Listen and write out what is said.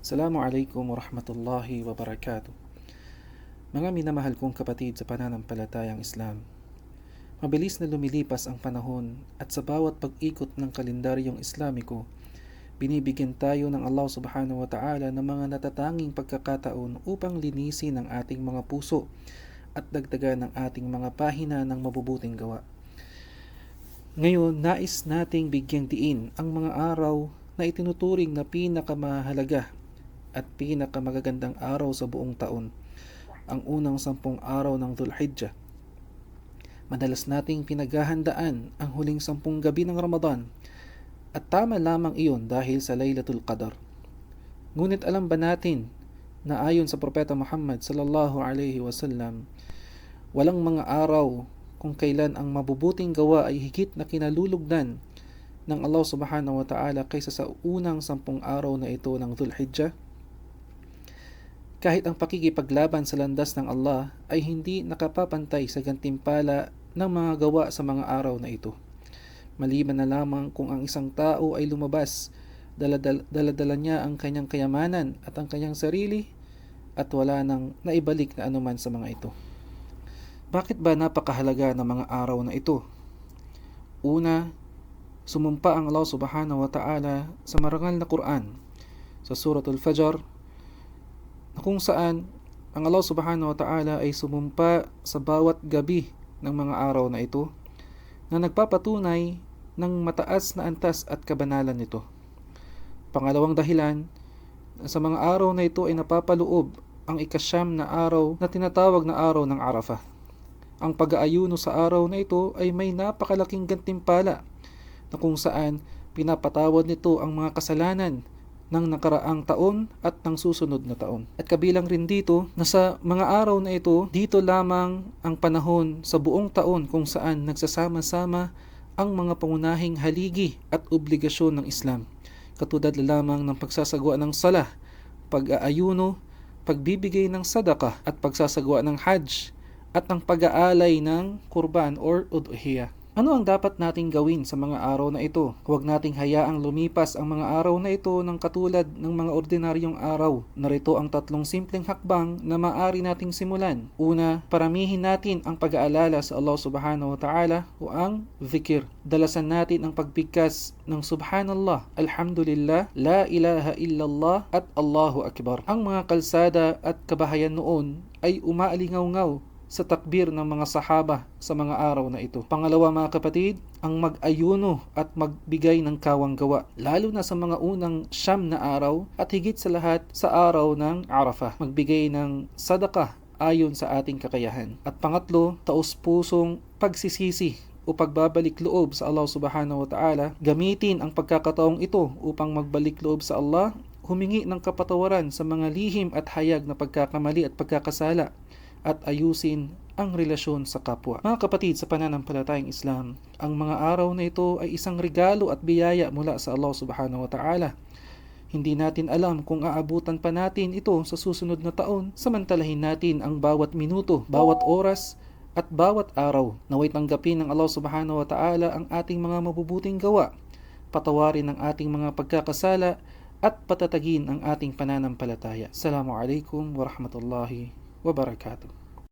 Assalamualaikum warahmatullahi wabarakatuh. Mga minamahal kong kapatid sa pananampalatayang Islam, mabilis na lumilipas ang panahon at sa bawat pag-ikot ng kalendaryong Islamiko, binibigyan tayo ng Allah subhanahu wa ta'ala ng mga natatanging pagkakataon upang linisin ang ating mga puso at dagdagan ang ating mga pahina ng mabubuting gawa. Ngayon, nais nating bigyang diin ang mga araw na itinuturing na pinakamahalaga at pinakamagagandang araw sa buong taon, ang unang 10 araw ng Dhul Hijjah. Madalas nating pinaghahandaan ang huling 10 gabi ng Ramadan at tama lamang iyon dahil sa Laylatul Qadr. Ngunit alam ba natin na ayon sa Propeta Muhammad sallallahu alaihi wasallam, walang mga araw kung kailan ang mabubuting gawa ay higit na kinalulugdan ng Allah subhanahu wa ta'ala kaysa sa unang 10 araw na ito ng Dhul Hijjah? Kahit ang pakikipaglaban sa landas ng Allah ay hindi nakapapantay sa gantimpala ng mga gawa sa mga araw na ito. Maliban na lamang kung ang isang tao ay lumabas, daladala niya ang kanyang kayamanan at ang kanyang sarili at wala nang naibalik na anuman sa mga ito. Bakit ba napakahalaga ng mga araw na ito? Una, sumumpa ang Allah subhanahu wa ta'ala sa marangal na Quran sa Suratul Fajr, na kung saan ang Allah subhanahu wa ta'ala ay sumumpa sa bawat gabi ng mga araw na ito na nagpapatunay ng mataas na antas at kabanalan nito. Pangalawang dahilan, sa mga araw na ito ay napapaloob ang ikasyam na araw na tinatawag na araw ng Arafah. Ang pag-aayuno sa araw na ito ay may napakalaking gantimpala na kung saan pinapatawad nito ang mga kasalanan ng nakaraang taon at ng susunod na taon. At kabilang rin dito na sa mga araw na ito, dito lamang ang panahon sa buong taon kung saan nagsasama-sama ang mga pangunahing haligi at obligasyon ng Islam. Katulad lamang ng pagsasagawa ng salah, pag-aayuno, pagbibigay ng sadaqah at pagsasagawa ng hajj at ang pag-aalay ng kurban or udhiyah. Ano ang dapat nating gawin sa mga araw na ito? Huwag nating hayaang lumipas ang mga araw na ito ng katulad ng mga ordinaryong araw. Narito ang 3 simpleng hakbang na maaari nating simulan. Una, paramihin natin ang pag-aalala sa Allah subhanahu wa ta'ala o ang zikir. Dalasan natin ang pagbigkas ng Subhanallah, Alhamdulillah, La ilaha illallah at Allahu Akbar. Ang mga kalsada at kabahayan noon ay umaalingaw-ngaw sa takbir ng mga sahaba sa mga araw na ito. Pangalawa mga kapatid, ang mag-ayuno at magbigay ng kawang gawa, lalo na sa mga unang 9 na araw at higit sa lahat sa araw ng Arafah. Magbigay ng sadaqah ayon sa ating kakayahan. At pangatlo, taos-pusong pagsisisi o pagbabalik loob sa Allah subhanahu wa ta'ala. Gamitin ang pagkakataong ito upang magbalik loob sa Allah, humingi ng kapatawaran sa mga lihim at hayag na pagkakamali at pagkakasala, at ayusin ang relasyon sa kapwa. Mga kapatid sa pananampalatayang Islam, ang mga araw na ito ay isang regalo at biyaya mula sa Allah subhanahu wa ta'ala. Hindi natin alam kung aabutan pa natin ito sa susunod na taon. Samantalahin natin ang bawat minuto, bawat oras at bawat araw. Naway tanggapin ng Allah subhanahu wa ta'ala ang ating mga mabubuting gawa, patawarin ang ating mga pagkakasala at patatagin ang ating pananampalataya. Assalamualaikum warahmatullahi wabarakatuh.